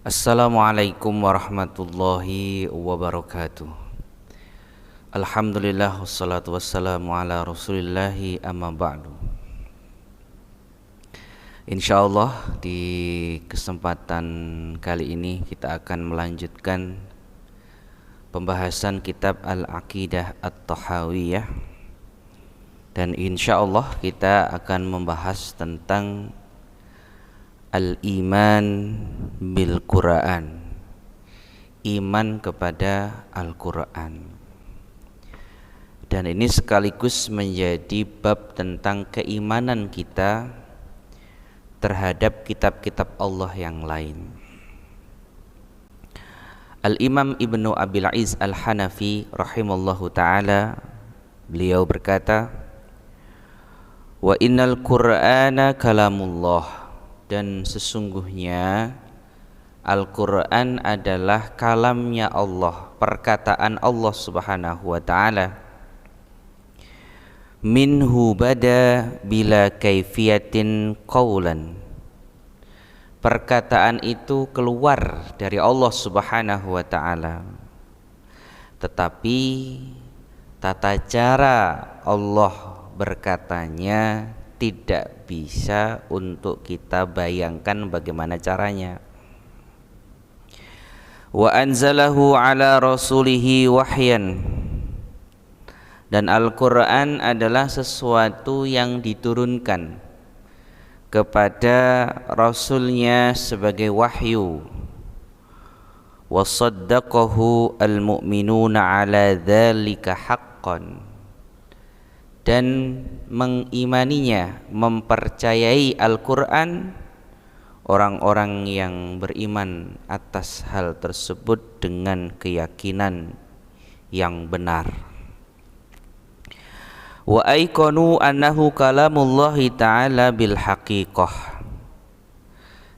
Assalamualaikum warahmatullahi wabarakatuh. Alhamdulillah wassalatu wassalamu ala rasulillahi amma ba'du. Insyaallah di kesempatan kali ini kita akan melanjutkan pembahasan kitab Al-Aqidah At-Tahawiyah. Dan insyaallah kita akan membahas tentang Al-Iman Bil-Quran, iman kepada Al-Quran. Dan ini sekaligus menjadi bab tentang keimanan kita terhadap kitab-kitab Allah yang lain. Al-Imam Ibnu Abil Iz Al-Hanafi rahimallahu ta'ala, beliau berkata, wa innal Qur'ana kalamullah, dan sesungguhnya Al-Quran adalah kalamnya Allah, perkataan Allah subhanahu wa ta'ala. Minhu bada bila kaifiyatin qawlan, perkataan itu keluar dari Allah subhanahu wa ta'ala, tetapi tata cara Allah berkatanya tidak bisa untuk kita bayangkan bagaimana caranya. Wa anzalahu ala rasulihi wahyan, dan Al-Quran adalah sesuatu yang diturunkan kepada Rasulnya sebagai wahyu. Wa saddaqahu al-mu'minuna ala dzalika haqqan, dan mengimaninya, mempercayai Al-Quran orang-orang yang beriman atas hal tersebut dengan keyakinan yang benar. Wa aikanu annahu kalamullahi ta'ala bil haqiqah,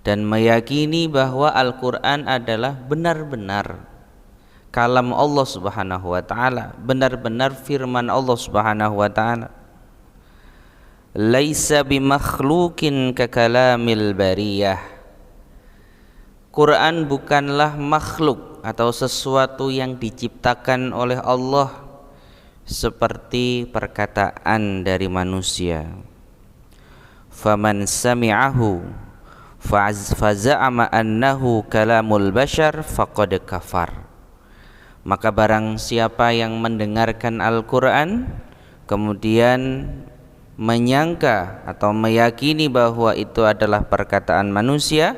dan meyakini bahwa Al-Quran adalah benar-benar kalam Allah subhanahu wa ta'ala, benar-benar firman Allah subhanahu wa ta'ala. Laisa bimakhlukin kakalamil bariyah, Quran bukanlah makhluk atau sesuatu yang diciptakan oleh Allah seperti perkataan dari manusia. Faman sami'ahu faza'ama annahu kalamul bashar faqad kafar, maka barang siapa yang mendengarkan Al-Quran kemudian menyangka atau meyakini bahwa itu adalah perkataan manusia,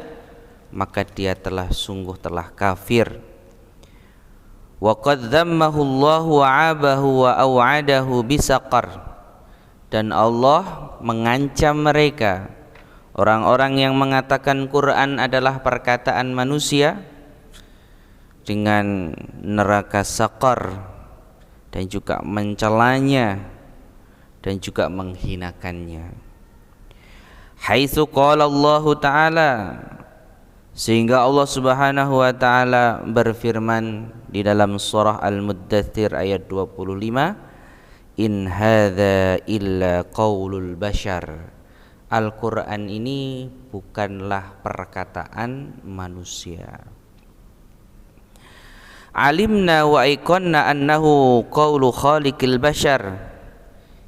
maka dia sungguh telah kafir. Wa qad dhammahu Allahu wa 'abahu wa aw'adahu bisaqar, dan Allah mengancam mereka, orang-orang yang mengatakan Quran adalah perkataan manusia, dengan neraka saqar, dan juga mencelanya dan juga menghinakannya. Haitsu qala Allah ta'ala, sehingga Allah subhanahu wa ta'ala berfirman di dalam surah Al-Muddathir ayat 25, in hadza illa qaulul bashar, Al-Quran ini bukanlah perkataan manusia. Alimna wa aiqanna annahu qaulu khaliqil bashar,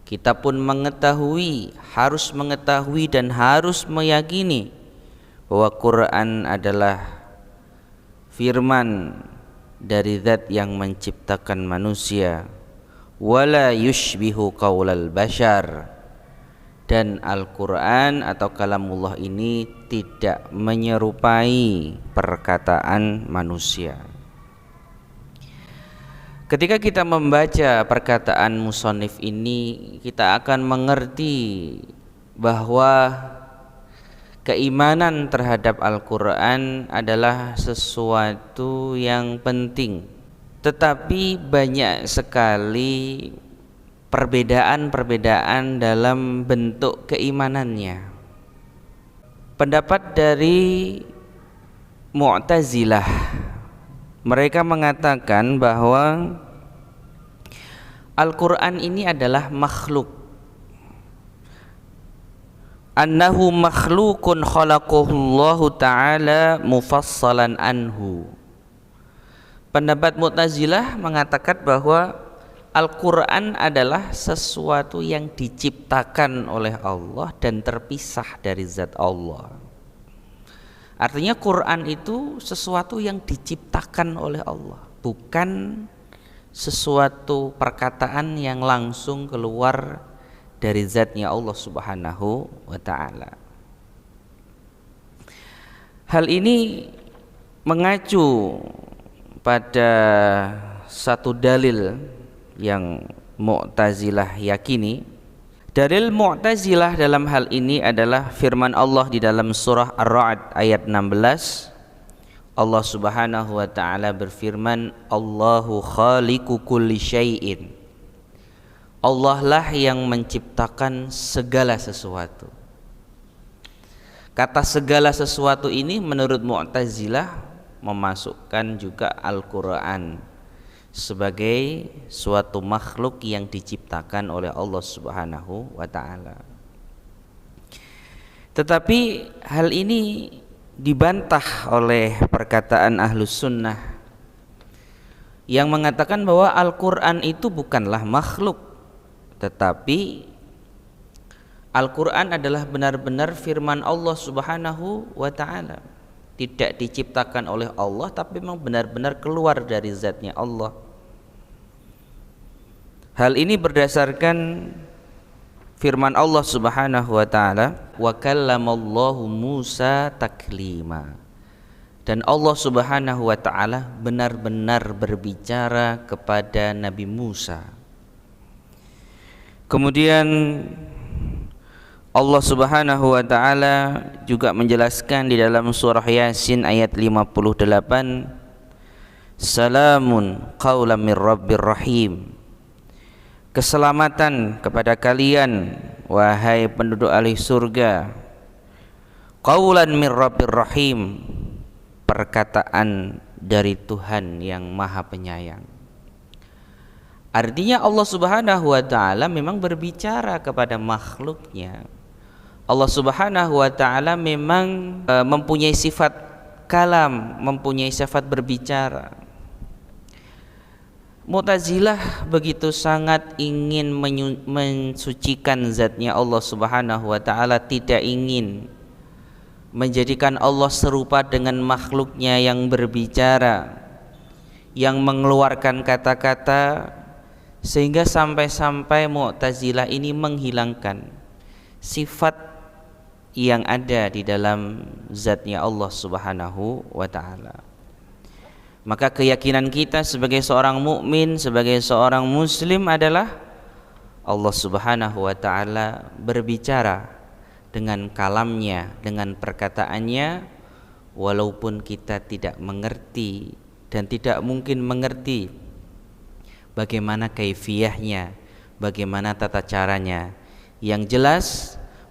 kita pun mengetahui, harus mengetahui dan harus meyakini bahwa Quran adalah firman dari zat yang menciptakan manusia. Wala yushbihu qaulal bashar, dan Al-Quran atau kalamullah ini tidak menyerupai perkataan manusia. Ketika kita membaca perkataan musannif ini, kita akan mengerti bahwa keimanan terhadap Al-Quran adalah sesuatu yang penting. Tetapi banyak sekali perbedaan-perbedaan dalam bentuk keimanannya. Pendapat dari Mu'tazilah, mereka mengatakan bahwa Al-Quran ini adalah makhluk. annahu makhluqun khalaqahu Allah taala mufassalan anhu. Pendapat Mu'tazilah mengatakan bahwa Al-Quran adalah sesuatu yang diciptakan oleh Allah dan terpisah dari zat Allah. Artinya Quran itu sesuatu yang diciptakan oleh Allah, bukan sesuatu perkataan yang langsung keluar dari zatnya Allah Subhanahu wa ta'ala. Hal ini mengacu pada satu dalil yang Mu'tazilah yakini. Dalil Mu'tazilah dalam hal ini adalah firman Allah di dalam surah Ar-Ra'd ayat 16. Allah Subhanahu wa ta'ala berfirman, Allahu khaliqu kulli syai'in. Allah lah yang menciptakan segala sesuatu. Kata segala sesuatu ini menurut Mu'tazilah memasukkan juga Al-Quran sebagai suatu makhluk yang diciptakan oleh Allah Subhanahu wa ta'ala. Tetapi hal ini dibantah oleh perkataan Ahlus Sunnah yang mengatakan bahwa Al-Quran itu bukanlah makhluk, tetapi Al-Quran adalah benar-benar firman Allah Subhanahu wa ta'ala. Tidak diciptakan oleh Allah, tapi memang benar-benar keluar dari zatnya Allah. Hal ini berdasarkan firman Allah Subhanahu wa ta'ala, wa kallamallahu Musa taklima. Dan Allah Subhanahu wa ta'ala benar-benar berbicara kepada Nabi Musa. Kemudian Allah Subhanahu wa ta'ala juga menjelaskan di dalam surah Yasin ayat 58, Salamun qaulan mir rabbir rahim. Keselamatan kepada kalian wahai penduduk ahli surga. Qaulan mir rabbir rahim, perkataan dari Tuhan yang Maha Penyayang. Artinya Allah Subhanahu wa ta'ala memang berbicara kepada makhluknya. Allah Subhanahu wa ta'ala memang mempunyai sifat kalam, mempunyai sifat berbicara. Mu'tazilah begitu sangat ingin mensucikan zatnya Allah Subhanahu wa ta'ala, tidak ingin menjadikan Allah serupa dengan makhluknya yang berbicara, yang mengeluarkan kata-kata, sehingga sampai-sampai Mu'tazilah ini menghilangkan sifat yang ada di dalam zatnya Allah Subhanahu wa ta'ala. Maka keyakinan kita sebagai seorang mukmin, sebagai seorang muslim adalah Allah Subhanahu wa ta'ala berbicara dengan kalamnya, dengan perkataannya, walaupun kita tidak mengerti dan tidak mungkin mengerti bagaimana kaifiyahnya, bagaimana tata caranya. Yang jelas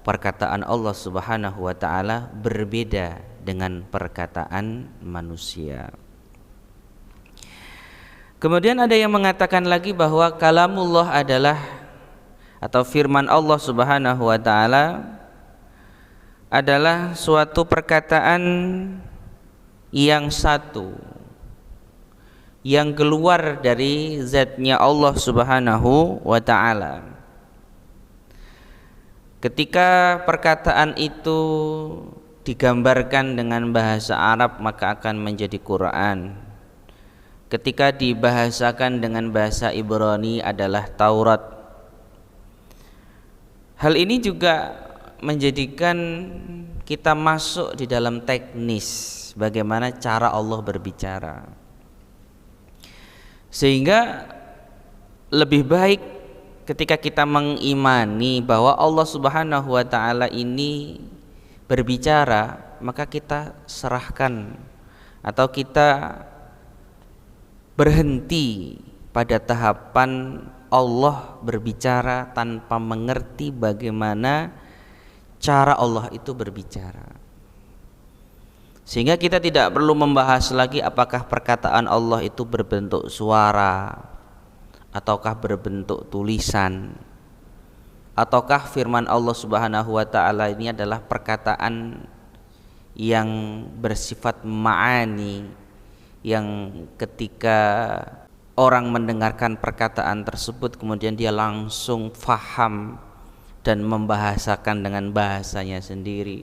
perkataan Allah Subhanahu wa ta'ala berbeda dengan perkataan manusia. Kemudian ada yang mengatakan lagi bahwa kalamullah adalah, atau firman Allah Subhanahu wa ta'ala adalah suatu perkataan yang satu, yang keluar dari zatnya Allah Subhanahu wa ta'ala. Ketika perkataan itu digambarkan dengan bahasa Arab, maka akan menjadi Quran. Ketika dibahasakan dengan bahasa Ibrani adalah Taurat. Hal ini juga menjadikan kita masuk di dalam teknis bagaimana cara Allah berbicara, sehingga lebih baik ketika kita mengimani bahwa Allah Subhanahu wa ta'ala ini berbicara, maka kita serahkan atau kita berhenti pada tahapan Allah berbicara tanpa mengerti bagaimana cara Allah itu berbicara. Sehingga kita tidak perlu membahas lagi apakah perkataan Allah itu berbentuk suara ataukah berbentuk tulisan, Ataukah firman Allah Subhanahu wa taala ini adalah perkataan yang bersifat ma'ani, yang ketika orang mendengarkan perkataan tersebut kemudian dia langsung faham dan membahasakan dengan bahasanya sendiri.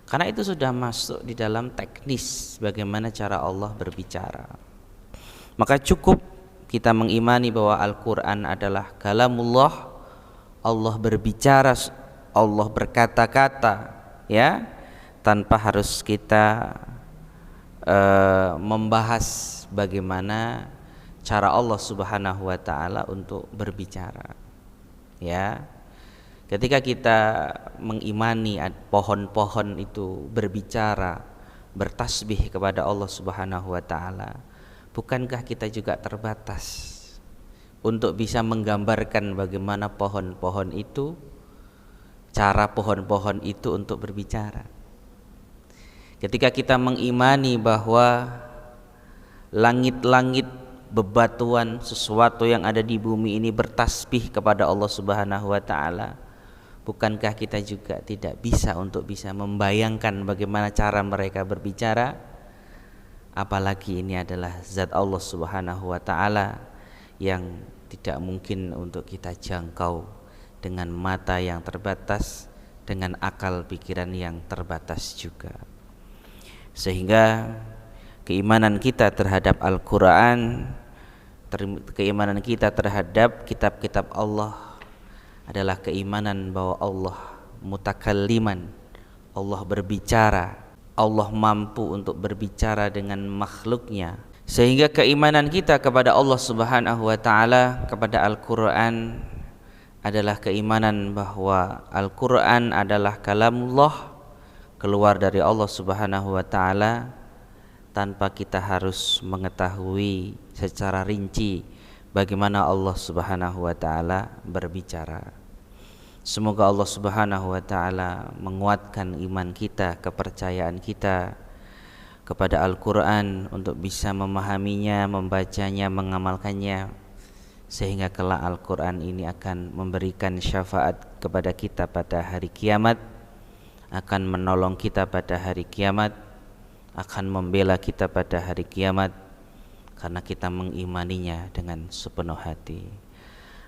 Karena itu sudah masuk di dalam teknis bagaimana cara Allah berbicara. Maka cukup kita mengimani bahwa Al-Quran adalah kalamullah, Allah berbicara, Allah berkata-kata, ya, tanpa harus kita membahas bagaimana cara Allah Subhanahu wa taala untuk berbicara. Ya. Ketika kita mengimani pohon-pohon itu berbicara, bertasbih kepada Allah Subhanahu wa taala, bukankah kita juga terbatas untuk bisa menggambarkan bagaimana pohon-pohon itu, cara pohon-pohon itu untuk berbicara? Ketika kita mengimani bahwa langit-langit, bebatuan, sesuatu yang ada di bumi ini bertasbih kepada Allah Subhanahu wa taala, bukankah kita juga tidak bisa untuk bisa membayangkan bagaimana cara mereka berbicara? Apalagi ini adalah zat Allah Subhanahu wa taala yang tidak mungkin untuk kita jangkau dengan mata yang terbatas, dengan akal pikiran yang terbatas juga. Sehingga keimanan kita terhadap Al-Quran, keimanan kita terhadap kitab-kitab Allah adalah keimanan bahwa Allah mutakalliman, Allah berbicara, Allah mampu untuk berbicara dengan makhluknya. Sehingga keimanan kita kepada Allah Subhanahu wa taala, kepada Al-Quran adalah keimanan bahwa Al-Quran adalah kalamullah, keluar dari Allah Subhanahu wa taala, tanpa kita harus mengetahui secara rinci bagaimana Allah Subhanahu wa taala berbicara. Semoga Allah Subhanahu wa taala menguatkan iman kita, kepercayaan kita kepada Al-Quran untuk bisa memahaminya, membacanya, mengamalkannya, sehingga kelak Al-Quran ini akan memberikan syafaat kepada kita pada hari kiamat, akan menolong kita pada hari kiamat, akan membela kita pada hari kiamat, karena kita mengimaninya dengan sepenuh hati.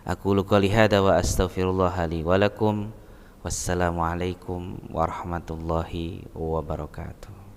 Aku qouli hadza wa astaghfirullah li wa lakum. Wassalamualaikum warahmatullahi wabarakatuh.